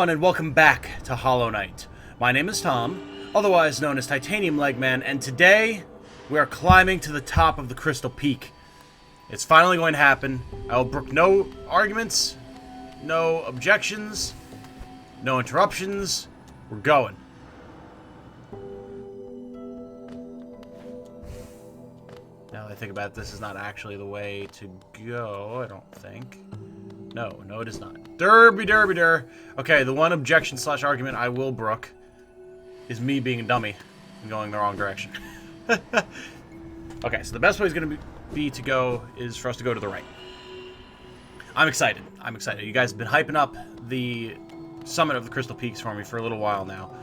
everyone, and welcome back to Hollow Knight. My name is Tom, otherwise known as Titanium Legman, and today we are climbing to the top of the Crystal Peak. It's finally going to happen. I will brook no arguments, no objections, no interruptions. We're going. Now that I think about it, this is not actually the way to go, I don't think. No, it is not. Derby, derby, der. Okay, the one objection / argument I will brook is me being a dummy and going the wrong direction. Okay, so the best way is going to be to go is for us to go to the right. I'm excited. I'm excited. You guys have been hyping up the summit of the Crystal Peaks for me for a little while now,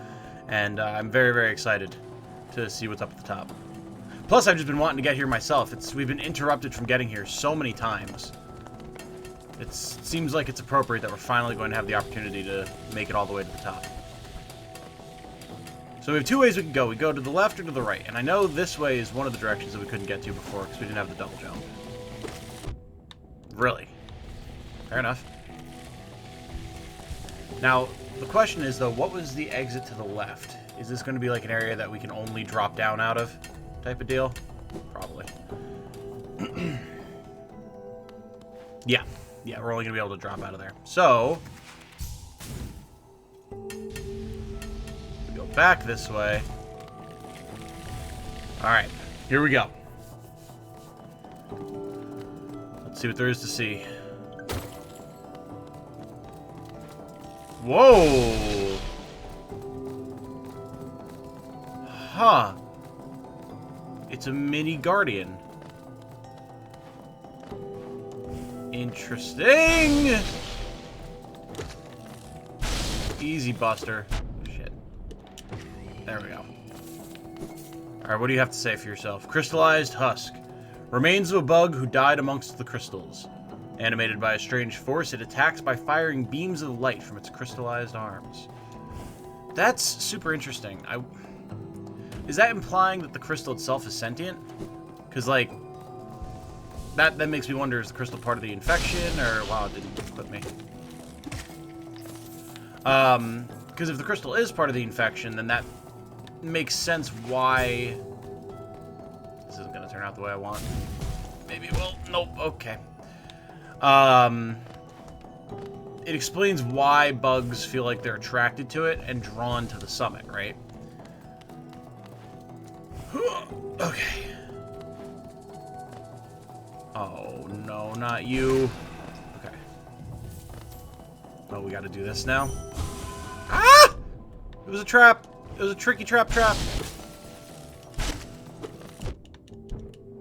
and I'm very, very excited to see what's up at the top. Plus, I've just been wanting to get here myself. We've been interrupted from getting here so many times. It seems like it's appropriate that we're finally going to have the opportunity to make it all the way to the top. So we have two ways we can go. We go to the left or to the right. And I know this way is one of the directions that we couldn't get to before because we didn't have the double jump. Really? Fair enough. Now, the question is, though, what was the exit to the left? Is this going to be like an area that we can only drop down out of type of deal? Probably. Yeah, we're only going to be able to drop out of there. So, we go back this way. Alright, here we go. Let's see what there is to see. Whoa! Huh. It's a mini guardian. Interesting! Easy, Buster. Shit. There we go. Alright, what do you have to say for yourself? Crystallized husk. Remains of a bug who died amongst the crystals. Animated by a strange force, it attacks by firing beams of light from its crystallized arms. That's super interesting. Is that implying that the crystal itself is sentient? Because, like, that makes me wonder, is the crystal part of the infection, or... Wow, it didn't put me. Because if the crystal is part of the infection, then that makes sense why... This isn't going to turn out the way I want. Maybe it will. Nope, okay. It explains why bugs feel like they're attracted to it and drawn to the summit, right? Okay. Oh, no, not you. Okay. Oh, we gotta do this now. Ah! It was a trap. It was a tricky trap.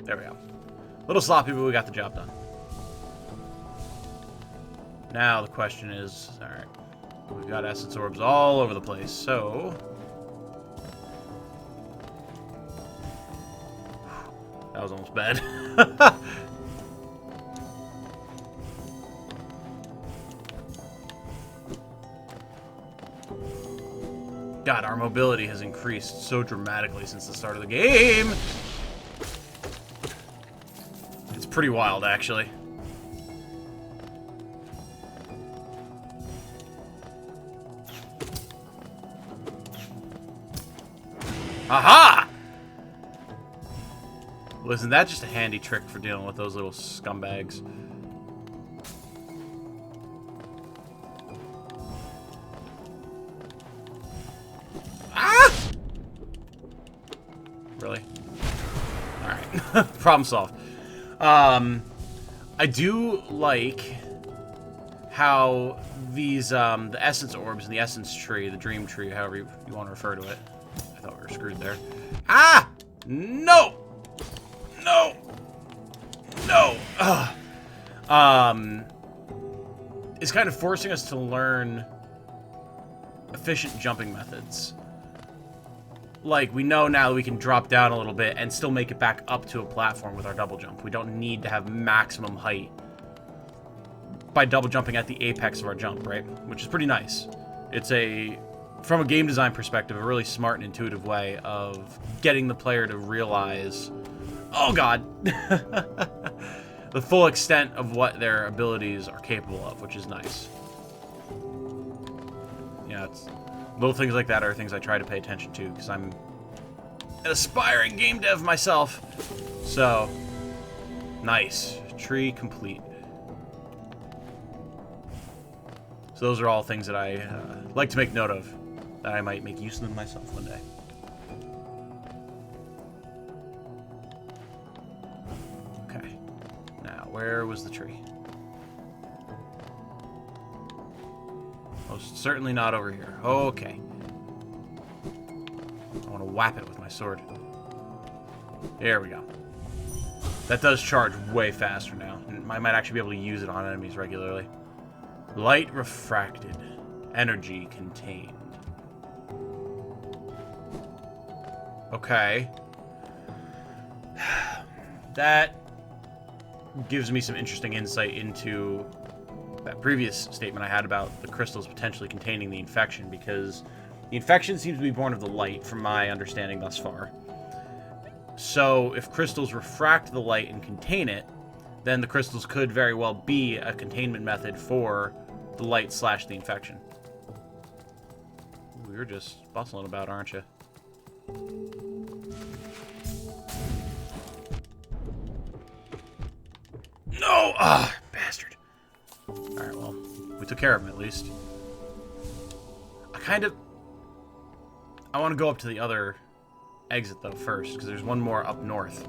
There we go. A little sloppy, but we got the job done. Now the question is, alright, we've got essence orbs all over the place, so... That was almost bad. God, our mobility has increased so dramatically since the start of the game. It's pretty wild, actually. Aha! Wasn't that just a handy trick for dealing with those little scumbags? Ah! Really? Alright. Problem solved. I do like how these, the essence orbs and the essence tree, the dream tree, however you want to refer to it. I thought we were screwed there. Ah! No! No! No! Ugh. It's kind of forcing us to learn efficient jumping methods. Like, we know now that we can drop down a little bit and still make it back up to a platform with our double jump. We don't need to have maximum height by double jumping at the apex of our jump, right? Which is pretty nice. It's from a game design perspective, a really smart and intuitive way of getting the player to realize, oh god, the full extent of what their abilities are capable of, which is nice. Yeah, it's little things like that are things I try to pay attention to because I'm an aspiring game dev myself. So, nice. Tree complete. So those are all things that I like to make note of, that I might make use of them myself one day. Okay. Now, where was the tree? Most certainly not over here. Okay. I want to whap it with my sword. There we go. That does charge way faster now. I might actually be able to use it on enemies regularly. Light refracted. Energy contained. Okay. That gives me some interesting insight into that previous statement I had about the crystals potentially containing the infection, because the infection seems to be born of the light, from my understanding thus far. So, if crystals refract the light and contain it, then the crystals could very well be a containment method for the light / the infection. Ooh, you're just bustling about, aren't you? No! Ah, bastard. Alright, well, we took care of him at least. I want to go up to the other exit, though, first, because there's one more up north.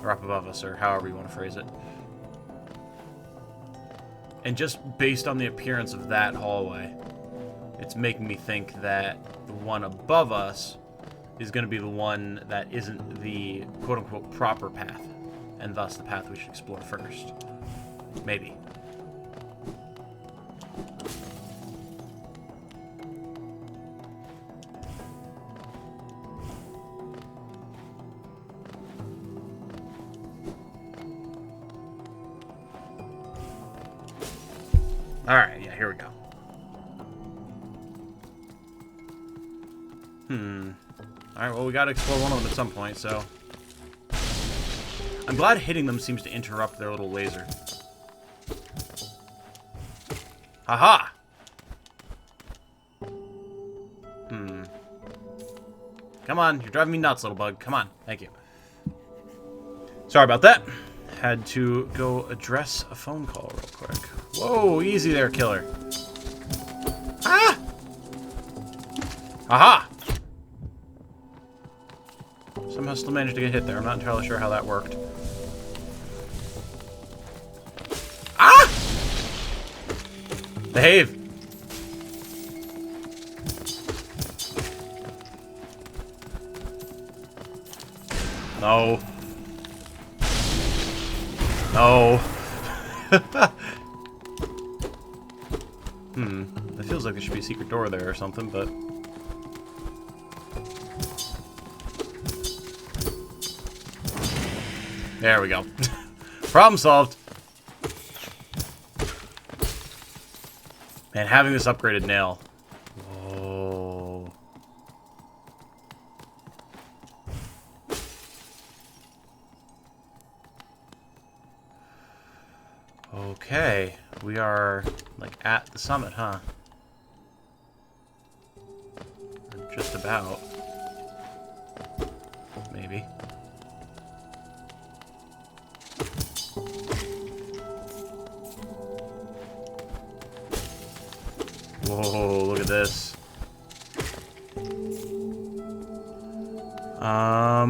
Or up above us, or however you want to phrase it. And just based on the appearance of that hallway, it's making me think that the one above us is going to be the one that isn't the quote-unquote proper path, and thus the path we should explore first. Maybe. Alright, yeah, here we go. Alright, well, we gotta explore one of them at some point, so... I'm glad hitting them seems to interrupt their little laser. Haha! Come on, you're driving me nuts, little bug. Come on, thank you. Sorry about that. Had to go address a phone call real quick. Whoa, easy there, killer. Ah! Aha! Somehow still managed to get hit there. I'm not entirely sure how that worked. Ah! Behave! No. No. That feels like there should be a secret door there or something, but... There we go. Problem solved. Man, having this upgraded nail. Whoa. Okay. We are, like, at the summit, huh? Just about. Maybe. Whoa, look at this. Ah!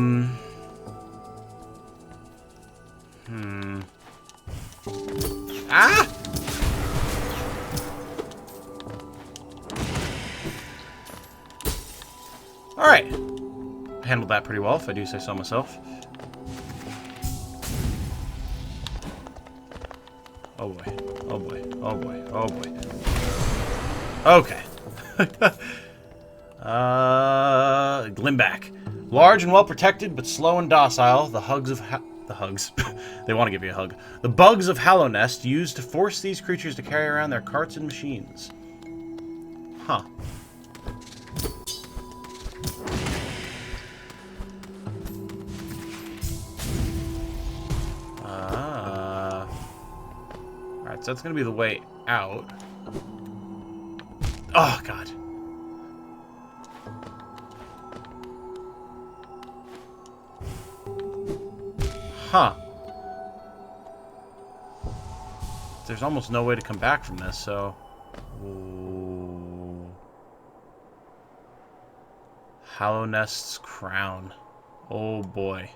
Alright. Handled that pretty well, if I do say so myself. Oh boy. Oh boy. Oh boy. Oh boy. Okay. Glimback. Large and well protected, but slow and docile, the hugs of the hugs. They want to give you a hug. The bugs of Hallow Nest used to force these creatures to carry around their carts and machines. Huh. Alright, so that's gonna be the way out. Oh, God. Huh. There's almost no way to come back from this, so... Ooh. Hollow Nest's crown. Oh, boy.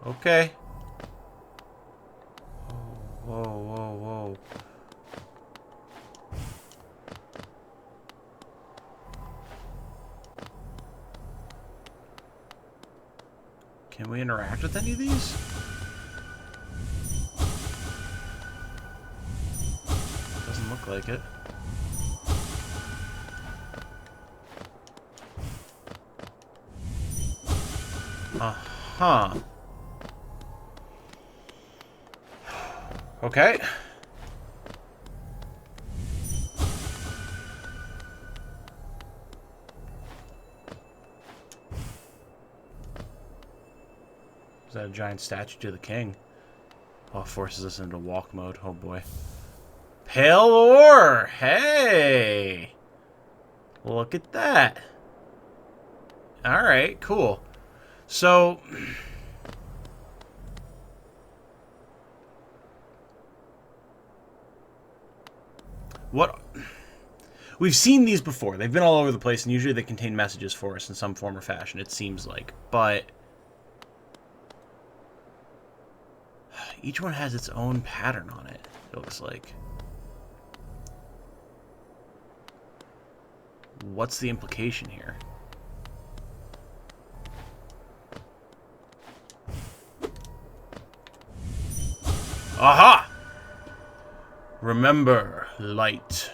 Okay. Whoa, whoa, whoa. Can we interact with any of these? Doesn't look like it. Uh-huh. Okay. Is that a giant statue to the king? Oh, it forces us into walk mode. Oh, boy. Pale ore! Hey! Look at that. Alright, cool. So... what... We've seen these before. They've been all over the place, and usually they contain messages for us in some form or fashion, it seems like. But... each one has its own pattern on it, it looks like. What's the implication here? Aha! Remember, light.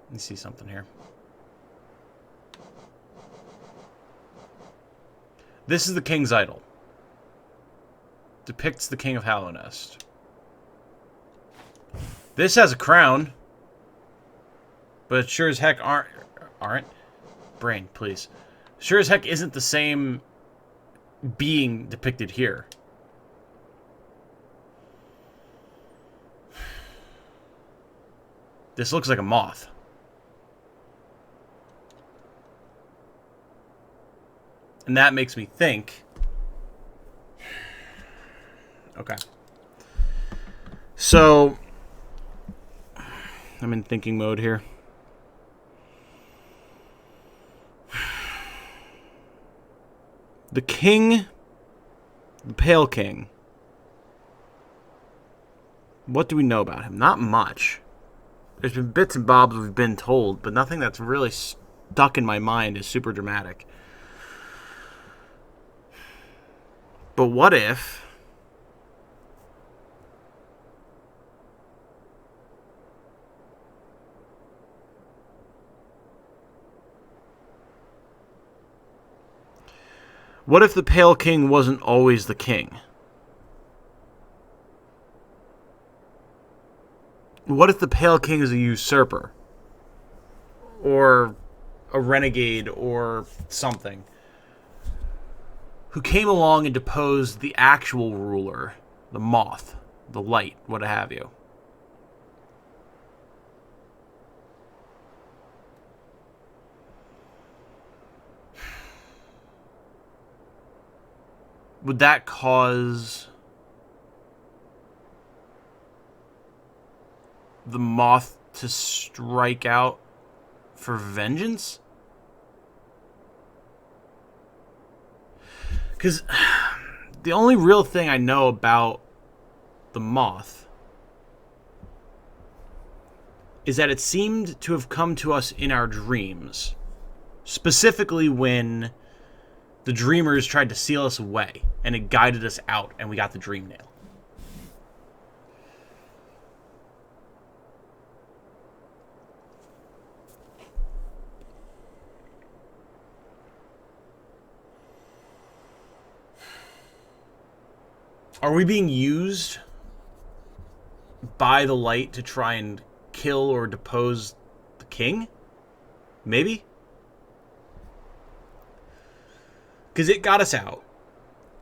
Let me see something here. This is the king's idol. Depicts the king of Hollow Nest. This has a crown. But it sure as heck aren't? Brain, please. Sure as heck isn't the same being depicted here. This looks like a moth. And that makes me think... okay. So... I'm in thinking mode here. The king... the Pale King. What do we know about him? Not much. There's been bits and bobs we've been told, but nothing that's really stuck in my mind is super dramatic. But what if... what if the Pale King wasn't always the king? What if the Pale King is a usurper? Or a renegade or something? Who came along and deposed the actual ruler, the moth, the light, what have you. Would that cause the moth to strike out for vengeance? Because the only real thing I know about the moth is that it seemed to have come to us in our dreams. Specifically when the dreamers tried to seal us away and it guided us out and we got the dream nail. Are we being used by the light to try and kill or depose the king? Maybe? Because it got us out.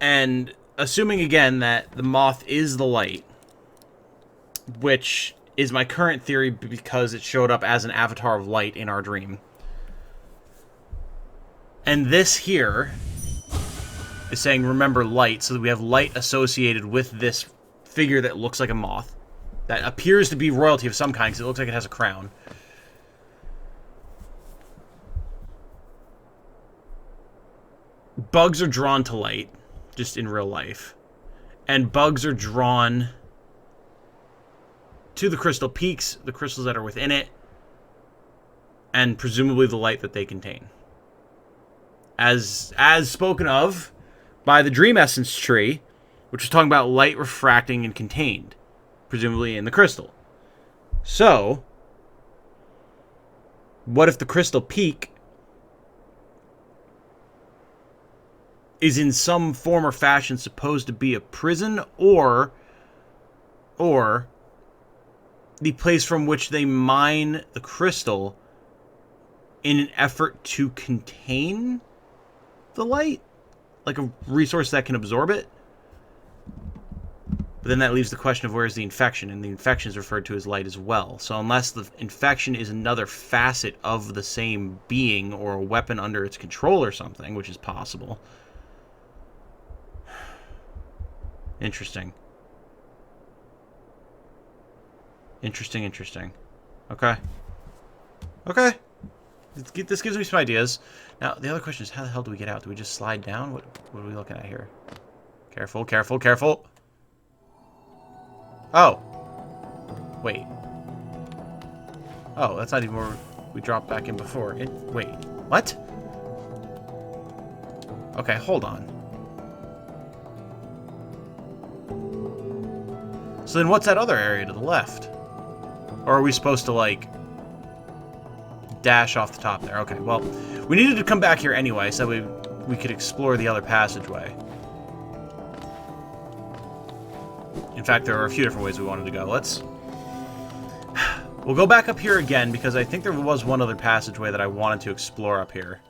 And assuming, again, that the moth is the light, which is my current theory because it showed up as an avatar of light in our dream. And this here is saying, remember light, so that we have light associated with this figure that looks like a moth. That appears to be royalty of some kind, because it looks like it has a crown. Bugs are drawn to light, just in real life. And bugs are drawn to the crystal peaks, the crystals that are within it, and presumably the light that they contain. As spoken of by the Dream Essence tree, which was talking about light refracting and contained, presumably in the crystal. So, what if the crystal peak is in some form or fashion supposed to be a prison, or the place from which they mine the crystal in an effort to contain the light? Like a resource that can absorb it? But then that leaves the question of where's the infection, and the infection is referred to as light as well. So unless the infection is another facet of the same being, or a weapon under its control or something, which is possible. Interesting. Interesting. Okay. This gives me some ideas. Now, the other question is, how the hell do we get out? Do we just slide down? What are we looking at here? Careful. Oh. Wait. Oh, that's not even where we dropped back in before. Wait. What? Okay, hold on. So then what's that other area to the left? Or are we supposed to, like, dash off the top there? Okay, well, we needed to come back here anyway, so we could explore the other passageway. In fact, there are a few different ways we wanted to go. We'll go back up here again, because I think there was one other passageway that I wanted to explore up here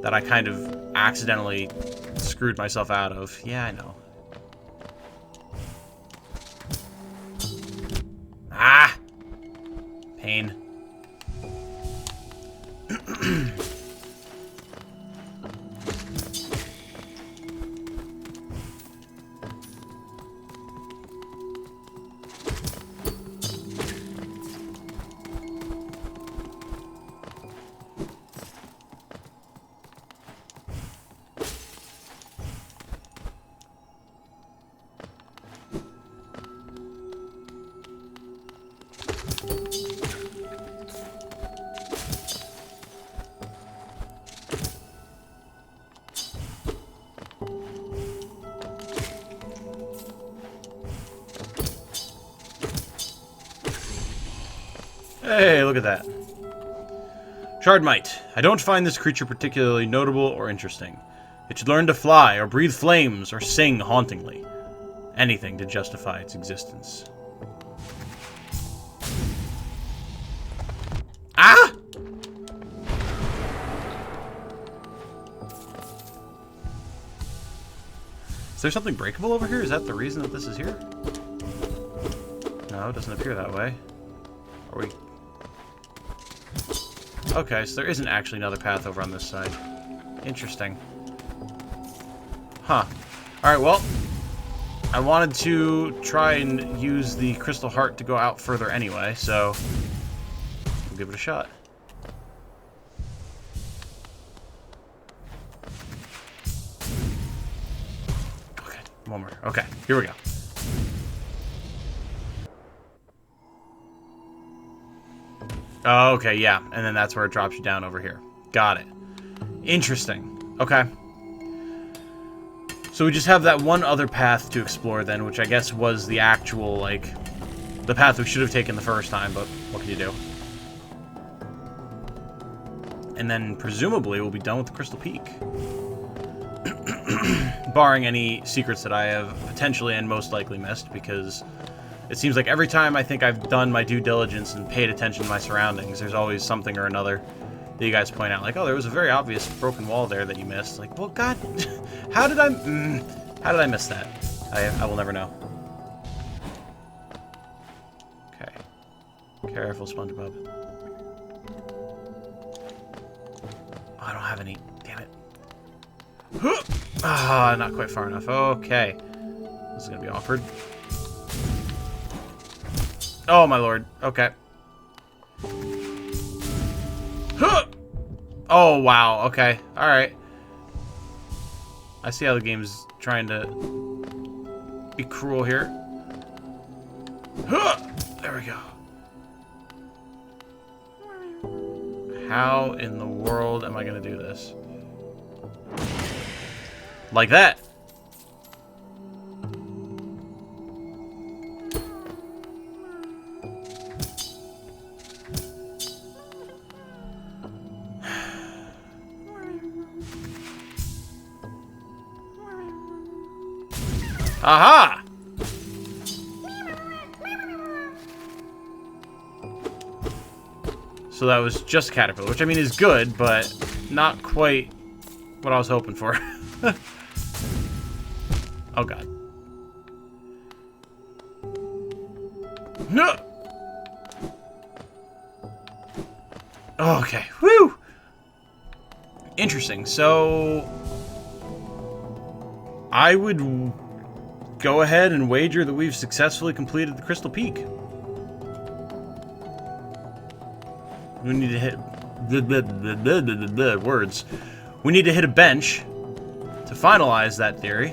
that I kind of accidentally screwed myself out of. Yeah, I know. Ah! Pain. Hey, look at that. Shardmite. I don't find this creature particularly notable or interesting. It should learn to fly, or breathe flames, or sing hauntingly. Anything to justify its existence. Ah! Is there something breakable over here? Is that the reason that this is here? No, it doesn't appear that way. Are we... Okay, so there isn't actually another path over on this side. Interesting. Huh. Alright, well, I wanted to try and use the crystal heart to go out further anyway, so we'll give it a shot. Okay, one more. Okay, here we go. Oh, okay, yeah. And then that's where it drops you down over here. Got it. Interesting. Okay. So we just have that one other path to explore then, which I guess was the actual, like, the path we should have taken the first time, but what can you do? And then, presumably, we'll be done with the Crystal Peak. Barring any secrets that I have potentially and most likely missed, because... it seems like every time I think I've done my due diligence and paid attention to my surroundings, there's always something or another that you guys point out. Like, oh, there was a very obvious broken wall there that you missed. Like, well, God, how How did I miss that? I will never know. Okay. Careful, SpongeBob. Oh, I don't have any. Damn it. Ah, not quite far enough. Okay. This is gonna be awkward. Oh, my lord. Okay. Oh, wow. Okay. Alright. I see how the game's trying to be cruel here. There we go. How in the world am I going to do this? Like that. Aha! So that was just a caterpillar, which I mean is good, but not quite what I was hoping for. Oh god. No! Okay. Woo! Interesting. So I would go ahead and wager that we've successfully completed the Crystal Peak. We need to hit words. We need to hit a bench to finalize that theory.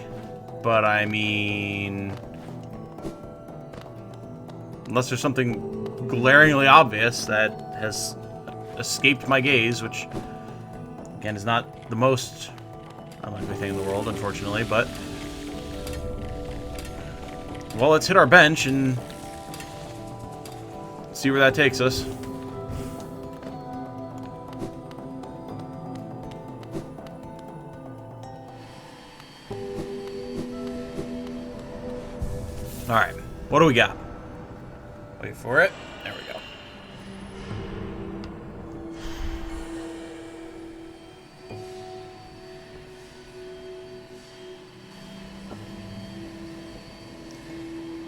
But I mean, unless there's something glaringly obvious that has escaped my gaze, which again is not the most unlikely thing in the world, unfortunately, but well, let's hit our bench and see where that takes us. Alright, what do we got? Wait for it. There we go.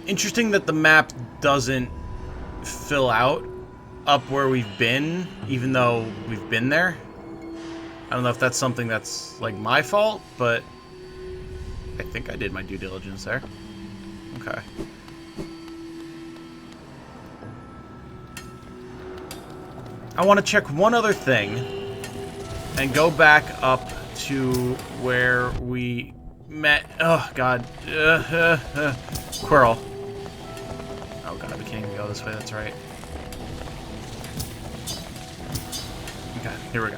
Interesting that the map doesn't fill out up where we've been, even though we've been there. I don't know if that's something that's, like, my fault, but I think I did my due diligence there. Okay. I want to check one other thing and go back up to where we met. Oh, God. Squirrel. Oh, God, we can't even go this way. That's right. Okay, here we go.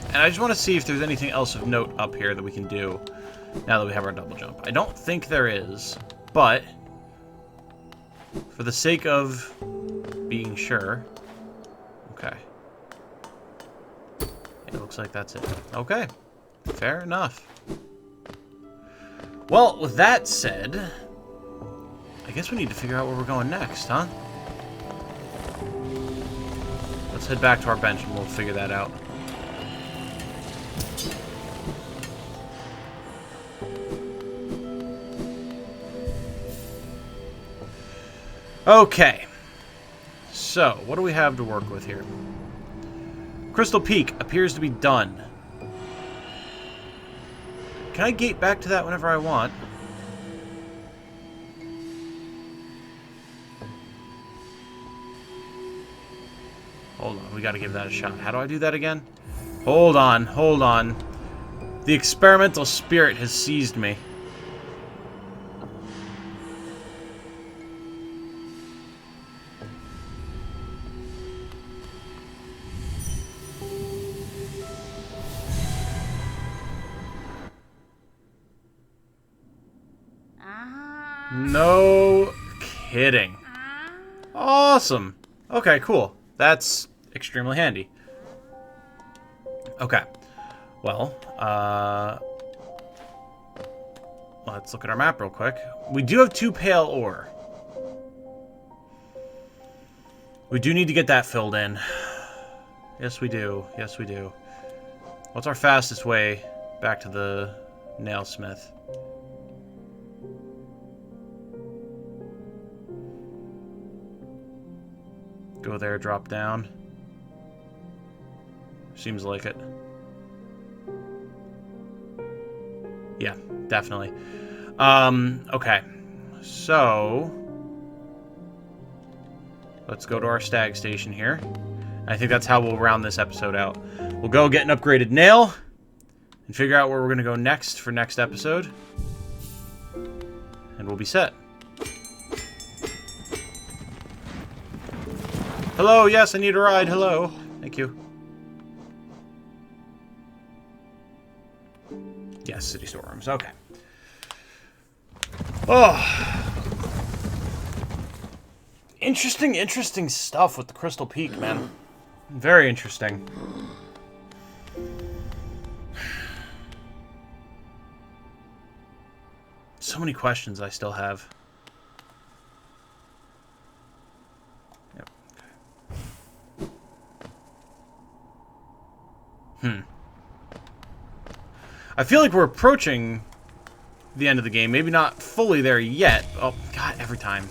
And I just want to see if there's anything else of note up here that we can do now that we have our double jump. I don't think there is, but for the sake of being sure. Okay. It looks like that's it. Okay. Fair enough. Well, with that said, I guess we need to figure out where we're going next, huh? Let's head back to our bench and we'll figure that out. Okay, so what do we have to work with here? Crystal Peak appears to be done. Can I gate back to that whenever I want? Hold on, we gotta give that a shot. How do I do that again? Hold on, hold on. The experimental spirit has seized me. No kidding. Awesome. Okay, cool. That's extremely handy. Okay. Well, let's look at our map real quick. We do have 2 pale ore. We do need to get that filled in. Yes, we do. Yes, we do. What's our fastest way back to the nailsmith? Go there, drop down. Seems like it. Yeah, definitely. Okay. So, let's go to our stag station here. I think that's how we'll round this episode out. We'll go get an upgraded nail and figure out where we're going to go next for next episode. And we'll be set. Hello, yes, I need a ride. Hello. Thank you. Yes, city storerooms. Okay. Oh. Interesting stuff with the Crystal Peak, man. Very interesting. So many questions I still have. Yep. I feel like we're approaching the end of the game. Maybe not fully there yet. Oh, God, every time.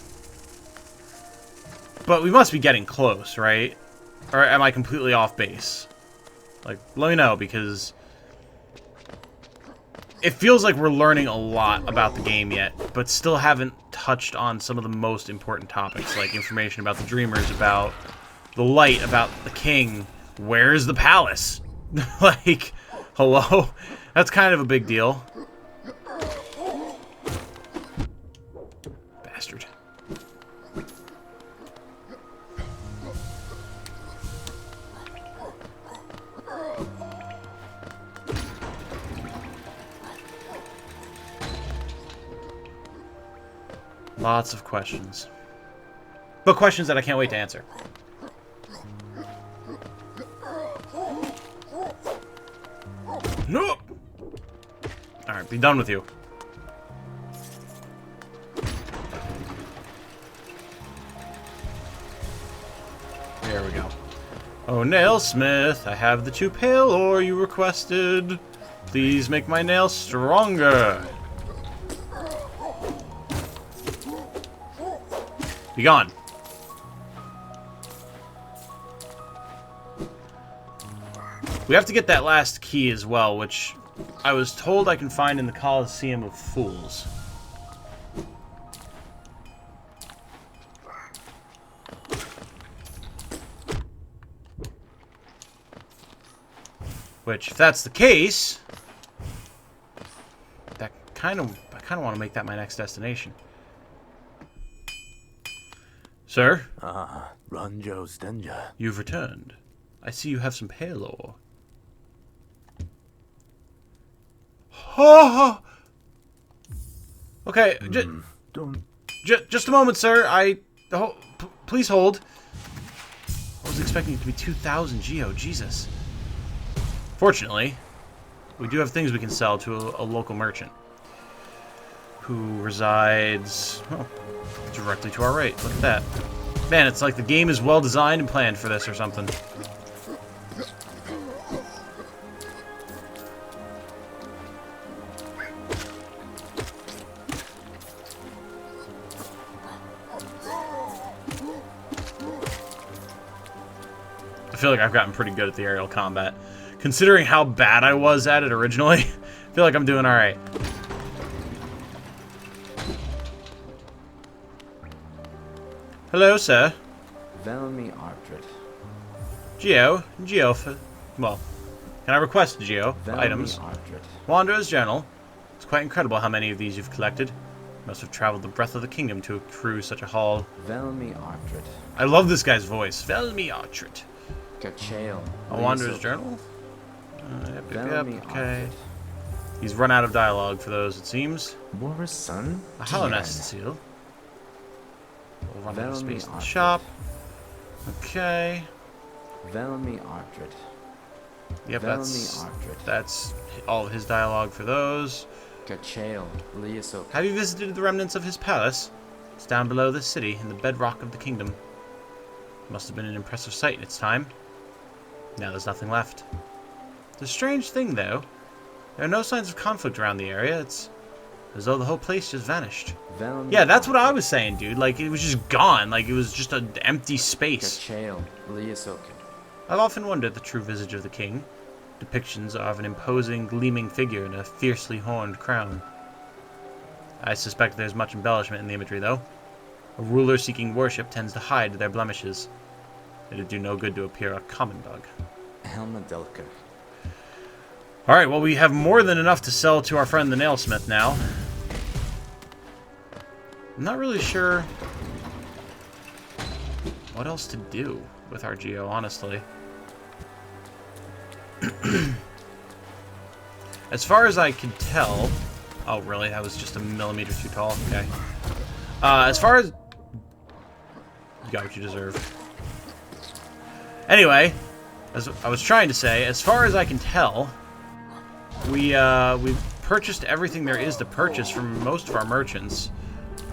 But we must be getting close, right? Or am I completely off base? Like, let me know, because it feels like we're learning a lot about the game yet, but still haven't touched on some of the most important topics, like information about the Dreamers, about the light, about the king. Where's the palace? Like, hello? That's kind of a big deal. Bastard. Lots of questions. But questions that I can't wait to answer. No! Alright, be done with you. There we go. Oh, nailsmith, I have the 2 pale ore you requested. Please make my nails stronger. Be gone. We have to get that last key as well, which I was told I can find in the Coliseum of Fools. Which, if that's the case, I kind of want to make that my next destination. Sir? Ah, Ranjo Stenja. You've returned. I see you have some pale ore. Oh! Okay, just a moment, sir. Please hold. I was expecting it to be 2,000 geo. Jesus. Fortunately, we do have things we can sell to a local merchant who resides directly to our right. Look at that. Man, it's like the game is well designed and planned for this or something. I feel like I've gotten pretty good at the aerial combat. Considering how bad I was at it originally, I feel like I'm doing alright. Hello, sir. Velmi Artrit. Geo, well, can I request Geo for items? Artrit. Wanderer's Journal. It's quite incredible how many of these you've collected. You must have traveled the breadth of the kingdom to accrue such a haul. Velmi Artrit. I love this guy's voice. Velmi Artrit. Kachael. A Wanderer's Journal? Yep, okay. Artrit. He's run out of dialogue for those, it seems. War's son? A Hollow Nest seal. We'll run out of space in the shop. Okay. Velmi Artrit. Yep, that's all of his dialogue for those. Kachael. Liasok. Have you visited the remnants of his palace? It's down below the city, in the bedrock of the kingdom. Must have been an impressive sight in its time. Now there's nothing left. It's a strange thing, though. There are no signs of conflict around the area. It's as though the whole place just vanished. Yeah, that's what I was saying, dude. Like, it was just gone. Like, it was just an empty space. I've often wondered the true visage of the king. Depictions of an imposing, gleaming figure in a fiercely horned crown. I suspect there's much embellishment in the imagery, though. A ruler seeking worship tends to hide their blemishes. It'd do no good to appear a common bug. Alright, well, we have more than enough to sell to our friend the nailsmith now. I'm not really sure what else to do with our Geo, honestly. As far as I can tell... Oh, really? That was just a millimeter too tall? Okay. As far as... You got what you deserve. Anyway, as I was trying to say, as far as I can tell, we've purchased everything there is to purchase from most of our merchants.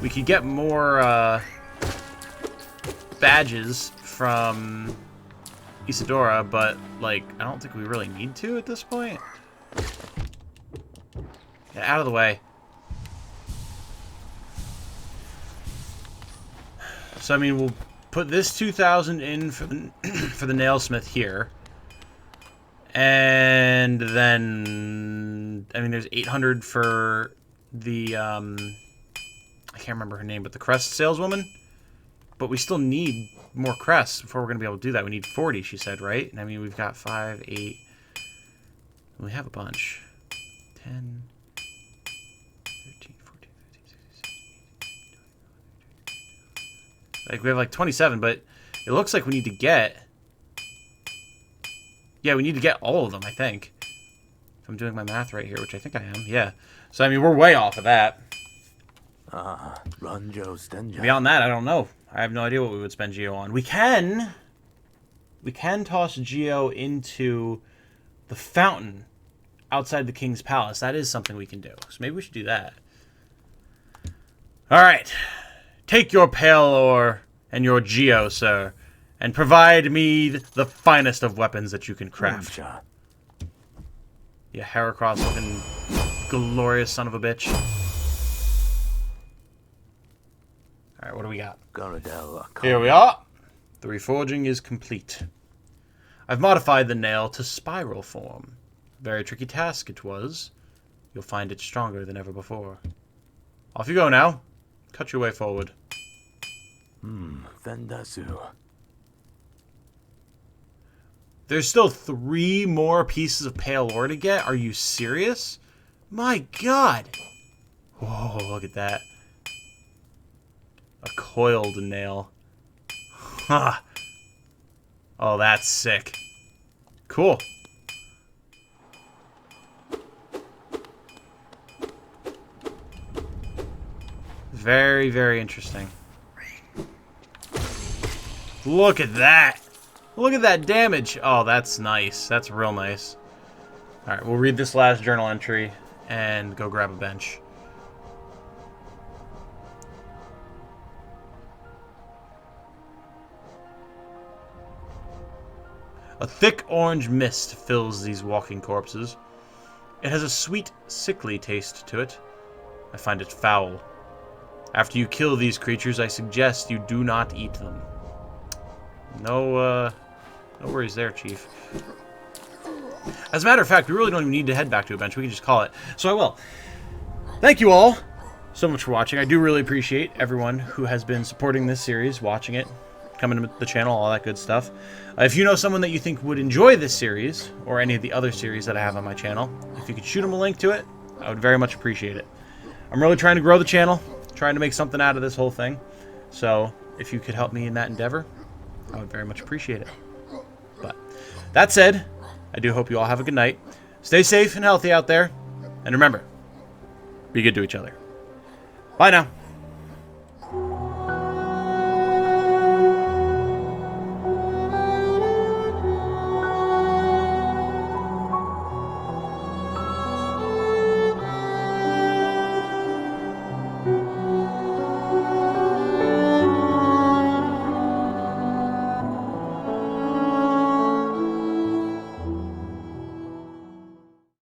We could get more badges from Isadora, but, like, I don't think we really need to at this point. Get out of the way. So, I mean, we'll put this 2,000 in for the, for the nailsmith here. And then, I mean, there's 800 for the, I can't remember her name, but the crest saleswoman. But we still need more crests before we're going to be able to do that. We need 40, she said, right? And I mean, we've got 5, 8. We have a bunch. 10, 13, 14, 15, 16, 17, 18, 20. Like, we have like 27, but it looks like we need to get... Yeah, we need to get all of them, I think. If I'm doing my math right here, which I think I am. Yeah. So, I mean, we're way off of that. Beyond that, I don't know. I have no idea what we would spend Geo on. We can toss Geo into the fountain outside the king's palace. That is something we can do. So maybe we should do that. All right. Take your pale ore and your Geo, sir, and provide me the finest of weapons that you can craft. You Heracross looking glorious son of a bitch. Alright, what do we got? Here we are. The reforging is complete. I've modified the nail to spiral form. Very tricky task it was. You'll find it stronger than ever before. Off you go now. Cut your way forward. There's still 3 more pieces of pale ore to get? Are you serious? My god! Whoa, look at that. A coiled nail. Huh. Oh, that's sick. Cool. Very, very interesting. Look at that. Look at that damage. Oh, that's nice. That's real nice. Alright, we'll read this last journal entry and go grab a bench. A thick orange mist fills these walking corpses. It has a sweet, sickly taste to it. I find it foul. After you kill these creatures, I suggest you do not eat them. No worries there, Chief. As a matter of fact, we really don't even need to head back to a bench. We can just call it. So I will. Thank you all so much for watching. I do really appreciate everyone who has been supporting this series, watching it, coming to the channel, all that good stuff. If you know someone that you think would enjoy this series, or any of the other series that I have on my channel, if you could shoot them a link to it, I would very much appreciate it. I'm really trying to grow the channel, trying to make something out of this whole thing. So, if you could help me in that endeavor, I would very much appreciate it. But, that said, I do hope you all have a good night. Stay safe and healthy out there. And remember, be good to each other. Bye now.